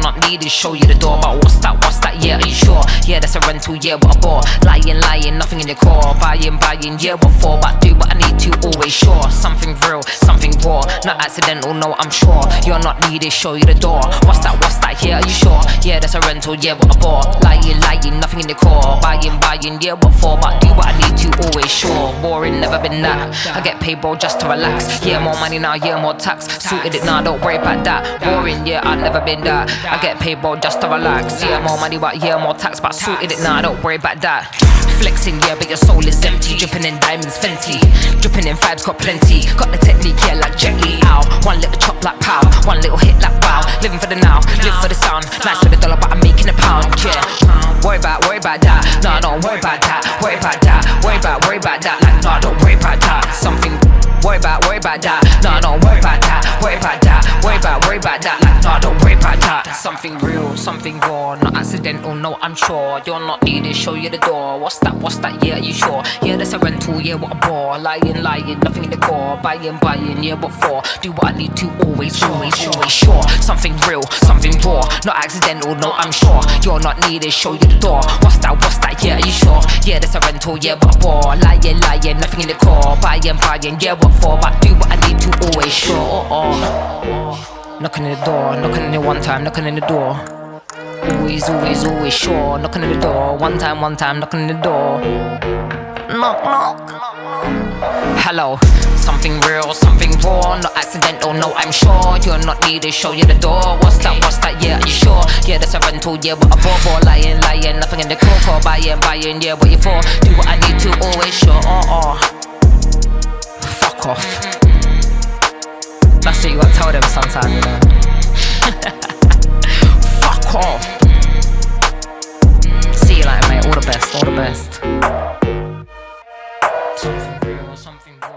not needed, show you the door. But what's that, yeah, are you sure? Yeah, that's a rental, yeah, what a bore. Lying, nothing in your core. Buying, yeah, what for? But do what I need to, always sure. Something real, something raw, not accidental, no, I'm sure. You're not needed, show you the door. What's that, yeah, are you sure? Yeah, that's a rental, yeah, what a bore. Lying, nothing in your core. Buying, yeah, what for? But do what I need to, always sure. Boring, never been that. I get paid, bro, just to relax. Yeah, more money now, yeah, more tax. Sorted it now, don't worry about that. Boring, yeah, I've never been that. I get paid, bro, just to relax. Yeah, more money, but yeah, more tax. But sorted it now, don't worry about that. Flexing, yeah, but your soul is empty. Dripping in diamonds, Fenty. Dripping in vibes, got plenty. Got the technique, yeah, like Jet Li. Ow. One little chop like pow. One little hit like wow. Living for the now, live for the sound. Nice for the dollar, but I'm making a pound, yeah. Worry about that. No, don't worry about that. Worry about that. Worry about that. Like, no, don't worry about that. Something. Worry about that. No, don't worry about that. Worry about that. Worry about that. Like, no, don't worry about that. Something real, something raw, not accidental, no, I'm sure. You're not needed, show you the door. What's that, yeah, are you sure? Yeah, that's a rental, yeah, what a bore. Lying, nothing in the core. Buying, yeah, what for? Do what I need to, always sure. Something real, something raw, not accidental, no, I'm sure. You're not needed, show you the door. What's that, yeah, are you sure? Yeah, that's a rental, yeah, what a bore. Lying, nothing in the core. Buying, yeah, what for? But do what I need to, always sure. Knocking in the door, knocking in it one time, knocking in the door. Always sure. Knocking in the door, one time, knocking in the door. Knock. Hello, something real, something raw, not accidental, no, I'm sure. You're not needed, show you the door. What's that, yeah, are you sure? Yeah, that's a rental, yeah, what a bore. Lying, nothing in the core. Buying, yeah, what you for? Do what I need to, always sure. Fuck off. That's what you gotta tell them sometime, you know. Fuck off. See you later, mate. All the best. Something real, something raw.